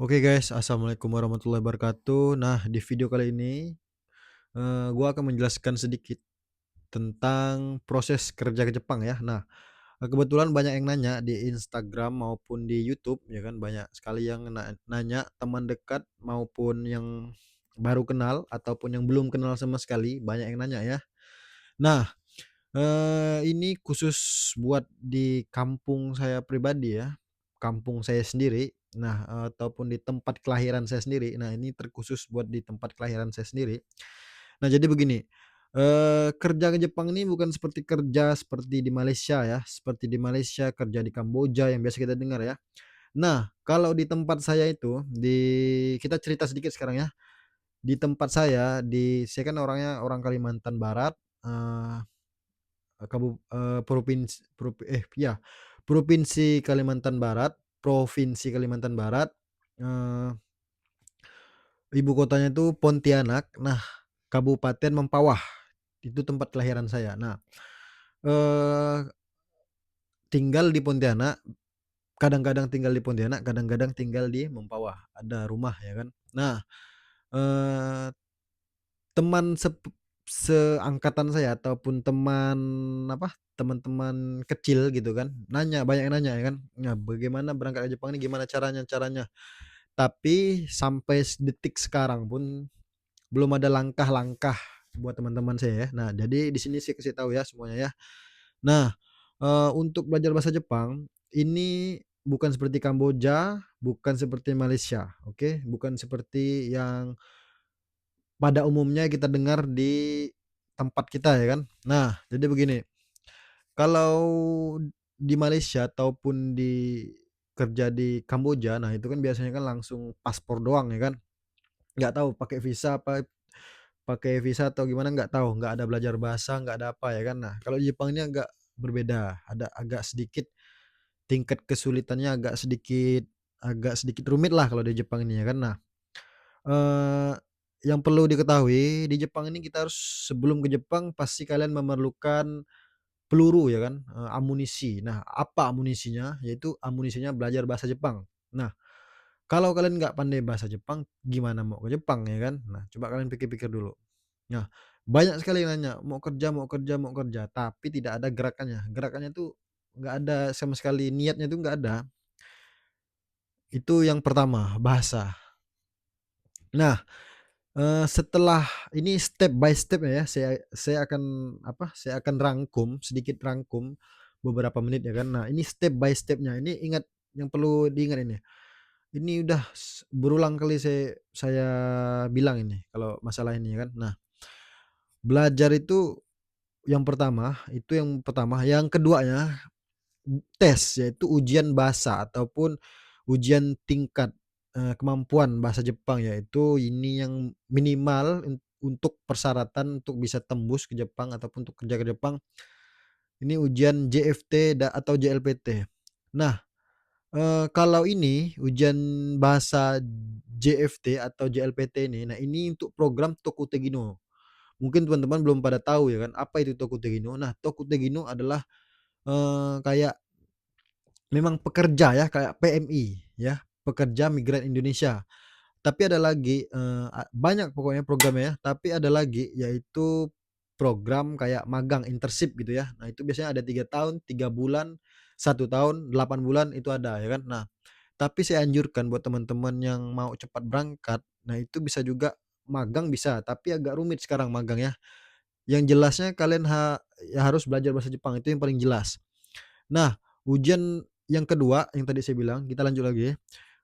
Oke guys, assalamualaikum warahmatullahi wabarakatuh. Nah, di video kali ini, gua akan menjelaskan sedikit tentang proses kerja ke Jepang ya. Nah, kebetulan banyak yang nanya di Instagram maupun di YouTube ya kan, banyak sekali yang nanya teman dekat maupun yang baru kenal ataupun yang belum kenal sama sekali, banyak yang nanya ya. Nah, ini khusus buat di kampung saya pribadi ya, kampung saya sendiri. Nah, ataupun di tempat kelahiran saya sendiri. Nah, ini terkhusus buat di tempat kelahiran saya sendiri. Nah, jadi begini, kerja ke Jepang ini bukan seperti kerja seperti di Malaysia ya, seperti di Malaysia, kerja di Kamboja yang biasa kita dengar ya. Nah, kalau di tempat saya itu, kita cerita sedikit sekarang ya. Di tempat saya kan orangnya orang Kalimantan Barat, eee Provinsi Kalimantan Barat, eee, ibu kotanya itu Pontianak. Nah, Kabupaten Mempawah, itu tempat kelahiran saya. Nah, eee, tinggal di Pontianak, kadang-kadang tinggal di Pontianak, kadang-kadang tinggal di Mempawah, ada rumah ya kan. Nah, eee, teman seangkatan saya ataupun teman apa, teman-teman kecil gitu kan, banyak yang nanya ya kan, "Nah, bagaimana berangkat ke Jepang ini gimana caranya caranya?" Tapi sampai detik sekarang pun belum ada langkah-langkah buat teman-teman saya ya. Nah, jadi di sini saya kasih tahu ya semuanya ya. Nah, untuk belajar bahasa Jepang, ini bukan seperti Kamboja, bukan seperti Malaysia, oke? Bukan seperti yang pada umumnya kita dengar di tempat kita ya kan. Nah, jadi begini, kalau di Malaysia ataupun kerja di Kamboja, nah itu kan biasanya kan langsung paspor doang ya kan, nggak tahu pakai visa atau gimana nggak tahu, nggak ada belajar bahasa, nggak ada apa ya kan. Nah, kalau di Jepang ini agak berbeda, ada agak sedikit tingkat kesulitannya agak sedikit rumit lah kalau di Jepang ini ya kan. Nah, Eee, yang perlu diketahui di Jepang ini kita harus sebelum ke Jepang pasti kalian memerlukan peluru ya kan, amunisi. Nah, apa amunisinya? Yaitu amunisinya belajar bahasa Jepang. Nah, kalau kalian nggak pandai bahasa Jepang, gimana mau ke Jepang ya kan? Nah, coba kalian pikir-pikir dulu. Nah, banyak sekali yang nanya, "Mau kerja mau kerja mau kerja," tapi tidak ada gerakannya. Gerakannya tuh nggak ada sama sekali, niatnya tuh nggak ada. Itu yang pertama, bahasa. Nah, setelah ini step by step ya, saya akan saya akan sedikit rangkum beberapa menit ya kan. Nah, ini step by step-nya, ini ingat yang perlu diingat ini. Ini udah berulang kali saya bilang ini kalau masalah ini ya kan. Nah, belajar itu yang pertama, yang keduanya tes, yaitu ujian bahasa ataupun ujian tingkat, kemampuan bahasa Jepang, yaitu ini yang minimal untuk persyaratan untuk bisa tembus ke Jepang ataupun untuk kerja ke Jepang, ini ujian JFT atau JLPT. Nah, kalau ini ujian bahasa JFT atau JLPT ini, nah ini untuk program Tokutegino. Mungkin teman-teman belum pada tahu ya kan, apa itu Tokutegino. Nah, Tokutegino adalah, kayak memang pekerja ya, kayak PMI ya, Pekerja Migran Indonesia. Tapi ada lagi, banyak pokoknya programnya ya, tapi ada lagi yaitu program kayak magang, internship gitu ya. Nah, itu biasanya ada 3 tahun, 3 bulan, 1 tahun, 8 bulan itu ada ya kan. Nah, tapi saya anjurkan buat teman-teman yang mau cepat berangkat, nah itu bisa juga magang bisa, tapi agak rumit sekarang magang ya. Yang jelasnya kalian ya harus belajar bahasa Jepang, itu yang paling jelas. Nah, ujian yang kedua yang tadi saya bilang, kita lanjut lagi ya.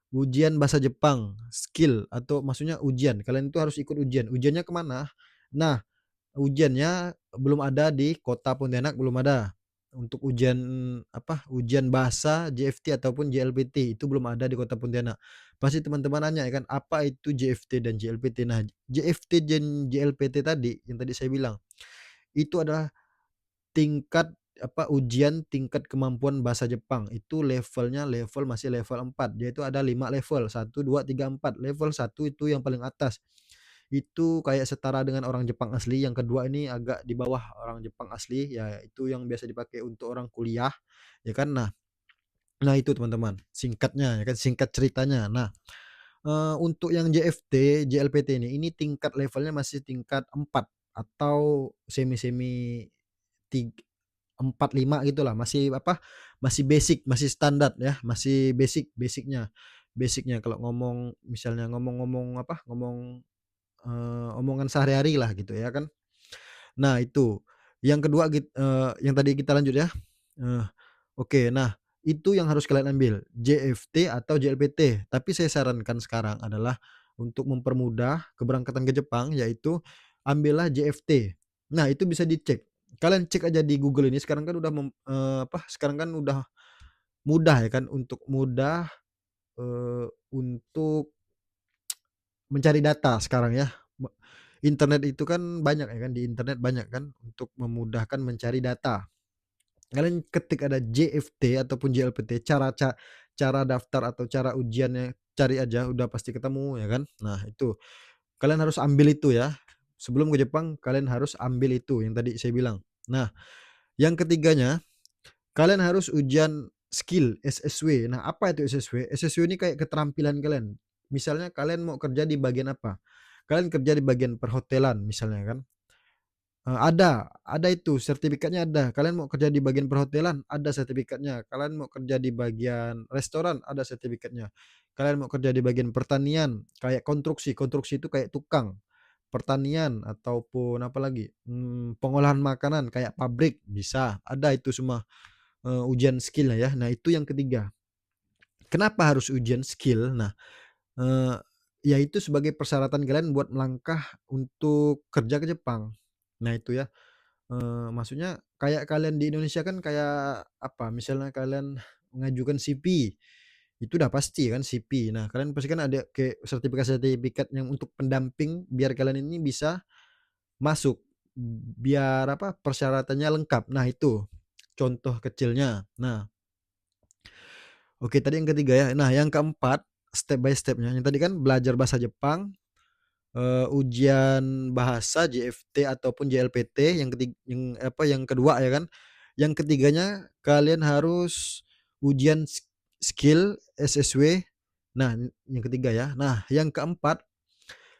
Ujian bahasa Jepang, skill atau maksudnya ujian, kalian itu harus ikut ujian. Ujiannya ke mana? Nah, ujiannya belum ada di kota Pontianak, belum ada. Untuk ujian bahasa JFT ataupun JLPT itu belum ada di kota Pontianak. Pasti teman-teman nanya ya kan, apa itu JFT dan JLPT? Nah, JFT dan JLPT tadi, yang tadi saya bilang, itu adalah ujian tingkat kemampuan bahasa Jepang, itu masih level 4, dia itu ada 5 level, 1, 2, 3, 4. Level 1 itu yang paling atas, itu kayak setara dengan orang Jepang asli, yang kedua ini agak di bawah orang Jepang asli, ya itu yang biasa dipakai untuk orang kuliah, ya kan. Nah itu teman-teman, singkatnya ya kan, singkat ceritanya. Nah, Untuk yang JFT, JLPT ini tingkat levelnya masih tingkat 4 atau semi-semi tig 4, 5 gitulah, masih apa, masih basic, masih standar ya, masih basic-nya kalau ngomong misalnya ngomong-ngomong apa, omongan sehari-hari lah gitu ya kan. Nah itu, yang kedua yang tadi kita lanjut ya, eee, oke, nah itu yang harus kalian ambil, JFT atau JLPT. Tapi saya sarankan sekarang adalah untuk mempermudah keberangkatan ke Jepang, yaitu ambillah JFT. Nah itu bisa dicek, kalian cek aja di Google ini sekarang kan udah apa, sekarang kan udah mudah ya kan, untuk mencari data sekarang ya. Internet itu kan banyak ya kan, di internet banyak kan untuk memudahkan mencari data. Kalian ketik ada JFT ataupun JLPT, cara daftar atau cara ujiannya cari aja udah pasti ketemu ya kan. Nah itu, kalian harus ambil itu ya. Sebelum ke Jepang kalian harus ambil itu yang tadi saya bilang. Nah, yang ketiganya, kalian harus ujian skill SSW. Nah, apa itu SSW? SSW ini kayak keterampilan kalian. Misalnya kalian mau kerja di bagian apa? Kalian kerja di bagian perhotelan misalnya kan. Ada itu sertifikatnya ada. Kalian mau kerja di bagian perhotelan, ada sertifikatnya. Kalian mau kerja di bagian restoran, ada sertifikatnya. Kalian mau kerja di bagian pertanian, kayak konstruksi, konstruksi itu kayak tukang. Pertanian ataupun apa lagi, pengolahan makanan kayak pabrik bisa, ada itu semua, ujian skill ya. Nah itu yang ketiga. Kenapa harus ujian skill? Nah, eee, ya itu sebagai persyaratan kalian buat melangkah untuk kerja ke Jepang. Nah itu ya. Maksudnya kayak kalian di Indonesia kan kayak apa, misalnya kalian mengajukan CV, itu udah pasti kan CV. Nah, kalian pasti kan ada kayak sertifikat-sertifikat yang untuk pendamping biar kalian ini bisa masuk, biar apa, persyaratannya lengkap. Nah itu, contoh kecilnya. Nah, oke tadi yang ketiga ya. Nah yang keempat, step by step-nya, yang tadi kan belajar bahasa Jepang, ujian bahasa JFT ataupun JLPT, yang apa, yang kedua ya kan. Yang ketiganya kalian harus ujian skill SSW. Nah, yang ketiga ya. Nah, yang keempat,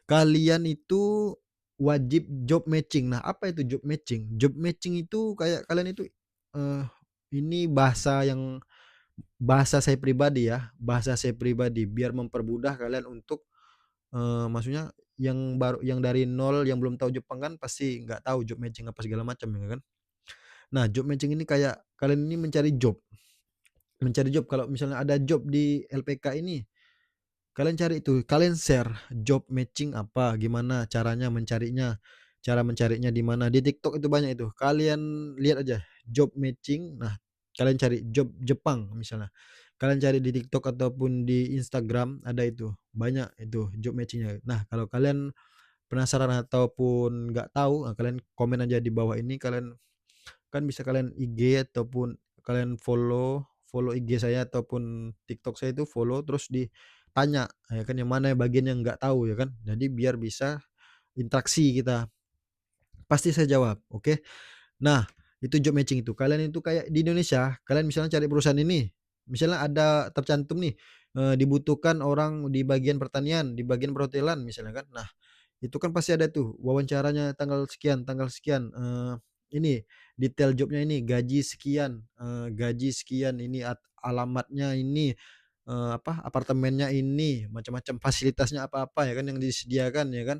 kalian itu wajib job matching. Nah, apa itu job matching? Job matching itu kayak kalian itu, eee, ini bahasa saya pribadi ya, bahasa saya pribadi biar mempermudah kalian untuk maksudnya yang dari nol yang belum tahu Jepang kan pasti nggak tahu job matching apa segala macam ya kan. Nah job matching ini kayak kalian ini mencari job kalau misalnya ada job di LPK ini, kalian cari itu, kalian share job matching apa, gimana cara mencarinya di mana, di TikTok itu banyak itu, kalian lihat aja job matching, nah kalian cari job Jepang misalnya, kalian cari di TikTok ataupun di Instagram ada itu, banyak itu job matching-nya. Nah kalau kalian penasaran ataupun nggak tahu, kalian komen aja di bawah ini, kalian kan bisa kalian IG ataupun kalian follow follow IG saya ataupun TikTok saya itu follow terus ditanya ya kan yang mana bagian yang nggak tahu ya kan. Jadi biar bisa interaksi kita, pasti saya jawab, oke. Nah, itu job matching itu. Kalian itu kayak di Indonesia, kalian misalnya cari perusahaan ini, misalnya ada tercantum nih, dibutuhkan orang di bagian pertanian, di bagian perhotelan misalnya kan. Nah itu kan pasti ada tuh wawancaranya tanggal sekian, ini detail jobnya ini, gaji sekian, ini alamatnya ini, apartemennya ini, macam-macam, fasilitasnya apa-apa ya kan yang disediakan ya kan.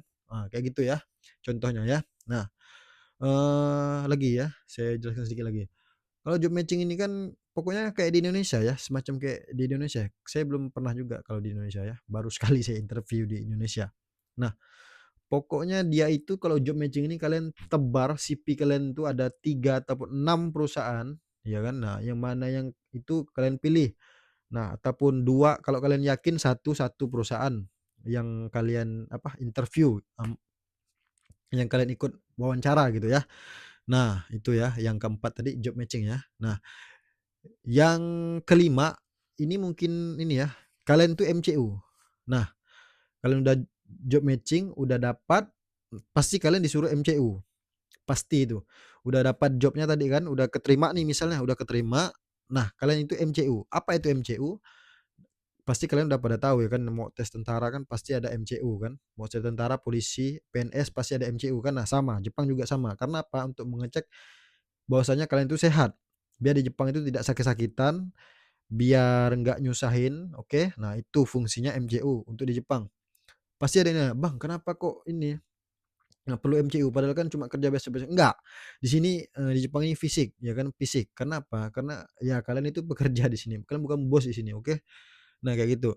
Kayak gitu ya contohnya ya. Nah, lagi ya, saya jelaskan sedikit lagi. Kalau job matching ini kan pokoknya kayak di Indonesia ya, semacam kayak di Indonesia. Saya belum pernah juga kalau di Indonesia ya, baru sekali saya interview di Indonesia. Nah pokoknya dia itu kalau job matching ini kalian tebar CV kalian tuh ada 3 ataupun 6 perusahaan, ya kan. Nah, yang mana yang itu kalian pilih. Nah, ataupun 2 kalau kalian yakin satu perusahaan yang kalian apa, interview, yang kalian ikut wawancara gitu ya. Nah, itu ya yang keempat tadi job matching ya. Nah, yang kelima ini mungkin ini ya, kalian tuh MCU. Nah, kalian udah job matching, udah dapat, pasti kalian disuruh MCU. Pasti itu. Udah dapat jobnya tadi kan, udah keterima nih misalnya, udah keterima, nah kalian itu MCU. Apa itu MCU? pasti kalian udah pada tahu ya kan, mau tes tentara kan pasti ada MCU kan, mau tes tentara, polisi, PNS pasti ada MCU kan. Nah sama, Jepang juga sama. Karena apa? Untuk mengecek bahwasanya kalian itu sehat. Biar di Jepang itu tidak sakit-sakitan, biar nggak nyusahin, oke. Nah itu fungsinya MCU untuk di Jepang. Pasti ada yang nanya, "Bang, kenapa kok ini nggak perlu MCU, padahal kan cuma kerja biasa-biasa." Enggak, di sini, di Jepang ini fisik, ya kan, fisik. Karena apa? Karena ya kalian itu bekerja di sini, kalian bukan bos di sini, oke. Nah kayak gitu,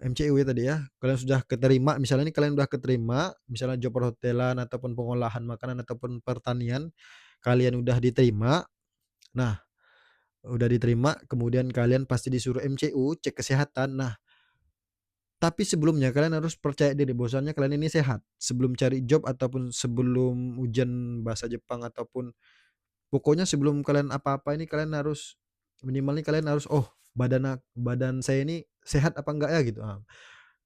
MCU ya tadi ya, kalian sudah keterima, misalnya nih kalian udah keterima, misalnya job perhotelan ataupun pengolahan makanan ataupun pertanian, kalian udah diterima. Nah, udah diterima, kemudian kalian pasti disuruh MCU, cek kesehatan. Nah, tapi sebelumnya kalian harus percaya diri bahwasannya kalian ini sehat. Sebelum cari job ataupun sebelum ujian bahasa Jepang ataupun pokoknya sebelum kalian apa-apa ini kalian harus minimal nih kalian harus, "Oh, badan saya ini sehat apa enggak ya?" Gitu,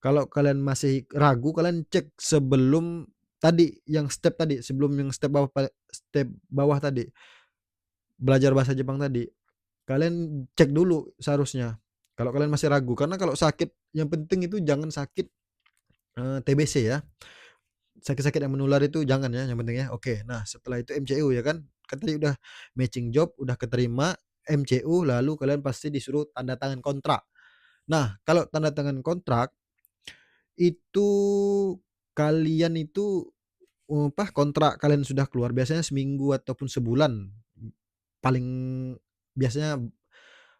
kalau kalian masih ragu, kalian cek sebelum tadi, yang step tadi, sebelum yang step bawah tadi, belajar bahasa Jepang tadi. Kalian cek dulu seharusnya, kalau kalian masih ragu, karena kalau sakit yang penting itu jangan sakit, TBC ya, sakit-sakit yang menular itu jangan ya, yang penting ya, oke. Nah, setelah itu MCU ya kan, kan tadi udah matching job, udah keterima, MCU, lalu kalian pasti disuruh tanda tangan kontrak. Nah, kalau tanda tangan kontrak, itu kalian itu, kontrak kalian sudah keluar biasanya seminggu ataupun sebulan, paling biasanya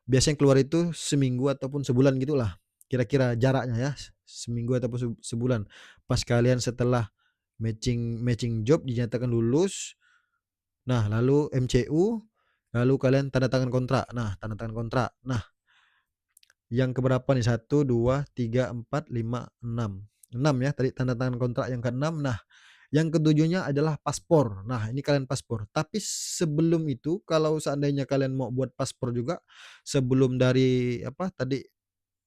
biasanya keluar itu seminggu ataupun sebulan gitulah, kira-kira jaraknya ya, seminggu ataupun sebulan. Pas kalian setelah matching matching job dinyatakan lulus, nah lalu MCU, lalu kalian tanda tangan kontrak. Nah, tanda tangan kontrak. Nah, yang ke berapa nih? Satu, 2, 3, 4, 5, 6. 6 ya tadi tanda tangan kontrak yang ke-6. Nah, yang ketujuhnya adalah paspor. Nah, ini kalian paspor. Tapi sebelum itu kalau seandainya kalian mau buat paspor juga, sebelum dari apa tadi,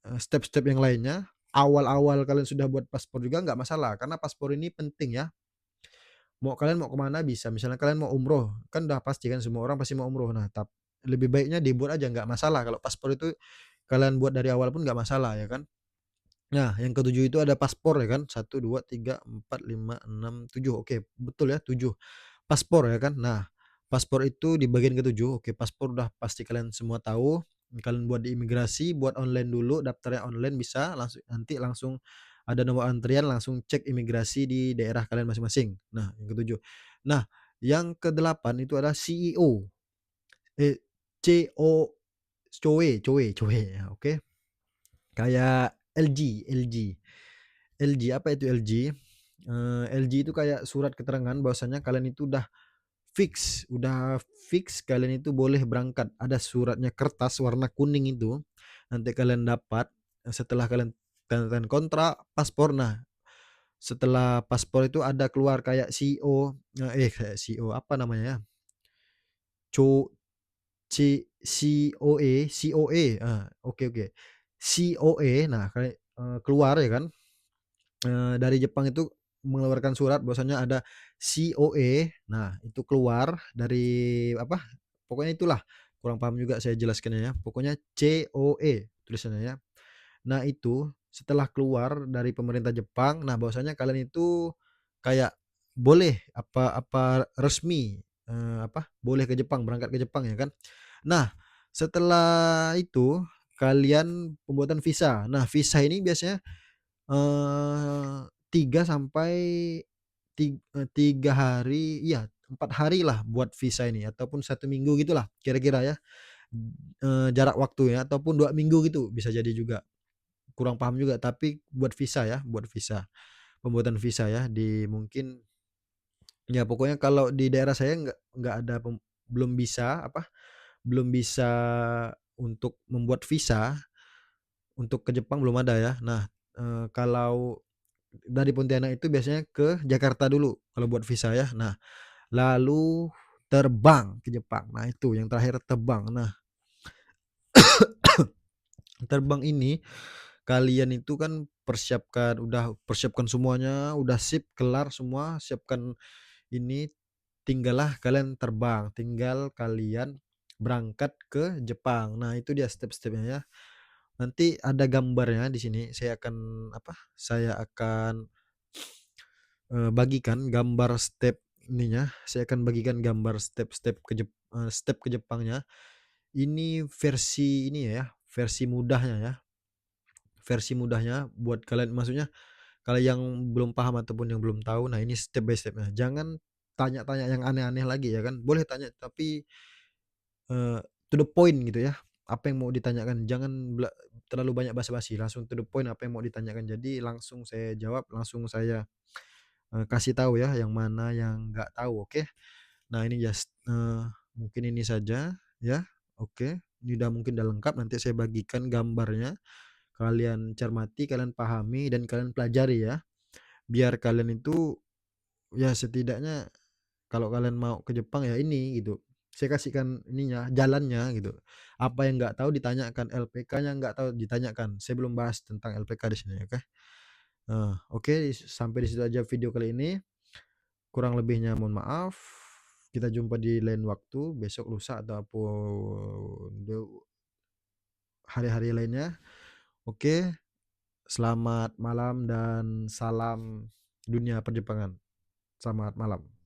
step-step yang lainnya, awal-awal kalian sudah buat paspor juga nggak masalah, karena paspor ini penting ya. Kalian mau ke mana bisa, misalnya kalian mau umroh, kan udah pasti kan semua orang pasti mau umroh. Nah, lebih baiknya dibuat aja nggak masalah, kalau paspor itu kalian buat dari awal pun nggak masalah ya kan. Nah, yang ketujuh itu ada paspor ya kan, satu 2 3 4 5 6 7 oke, betul ya 7. Paspor ya kan. Nah, paspor itu di bagian ketujuh, oke paspor udah pasti kalian semua tahu, kalian buat di imigrasi, buat online dulu, daftarnya online bisa, langsung ada nomor antrian, langsung cek imigrasi di daerah kalian masing-masing. Nah, yang ketujuh. Nah, yang kedelapan itu ada CEO, eh, CO cowe ya, oke. Kayak LG apa itu LG? LG itu kayak surat keterangan bahwasanya kalian itu udah fix kalian itu boleh berangkat. Ada suratnya kertas warna kuning itu, nanti kalian dapat, setelah kalian tanda tangan kontrak, paspor. Nah, setelah paspor itu ada keluar kayak CO, kayak CO apa namanya ya, co COE, oke oke. COE, nah kayak, keluar ya kan. Dari Jepang itu mengeluarkan surat bahwasanya ada COE. Nah, itu keluar dari apa, pokoknya itulah, kurang paham juga saya jelaskannya ya. Pokoknya COE tulisannya ya. Nah, itu setelah keluar dari pemerintah Jepang, nah bahwasanya kalian itu kayak boleh apa resmi, boleh ke Jepang, berangkat ke Jepang ya kan. Nah, setelah itu kalian pembuatan visa. Nah, visa ini biasanya 3 sampai 3 hari, iya 4 hari lah buat visa ini ataupun 1 minggu gitulah kira-kira ya, jarak waktu ya ataupun 2 minggu gitu bisa jadi juga, kurang paham juga tapi buat visa ya, buat visa, pembuatan visa ya di mungkin ya pokoknya kalau di daerah saya nggak ada belum bisa belum bisa untuk membuat visa untuk ke Jepang belum ada ya. Nah, kalau dari Pontianak itu biasanya ke Jakarta dulu kalau buat visa ya. Nah, lalu terbang ke Jepang. Nah, itu yang terakhir terbang. Nah, terbang ini kalian itu kan persiapkan semuanya, udah sip, kelar semua, siapkan ini, tinggallah kalian terbang, tinggal kalian berangkat ke Jepang. Nah, itu dia step-stepnya ya. Nanti ada gambarnya di sini, saya akan apa, saya akan, bagikan gambar step ininya, saya akan bagikan gambar step-step step ke Jepangnya. Ini versi ini ya, versi mudahnya ya, versi mudahnya buat kalian, maksudnya kalau yang belum paham ataupun yang belum tahu, nah ini step by step-nya. Jangan tanya-tanya yang aneh-aneh lagi ya kan, boleh tanya tapi, to the point gitu ya, apa yang mau ditanyakan, jangan terlalu banyak basa-basi, langsung to the point apa yang mau ditanyakan. Jadi langsung saya jawab, langsung saya, kasih tahu ya yang mana yang nggak tahu, oke? Nah ini just, mungkin ini saja ya, oke. Ini udah mungkin udah lengkap, nanti saya bagikan gambarnya, kalian cermati, kalian pahami, dan kalian pelajari ya. Biar kalian itu, ya setidaknya kalau kalian mau ke Jepang ya ini gitu, saya kasihkan ininya, jalannya gitu. Apa yang nggak tahu ditanyakan, LPK-nya nggak tahu ditanyakan. Saya belum bahas tentang LPK di sini, oke. Oke, sampai di situ aja video kali ini. Kurang lebihnya mohon maaf. Kita jumpa di lain waktu, besok, lusa, ataupun hari-hari lainnya. Oke, selamat malam dan salam dunia perjepangan. Selamat malam.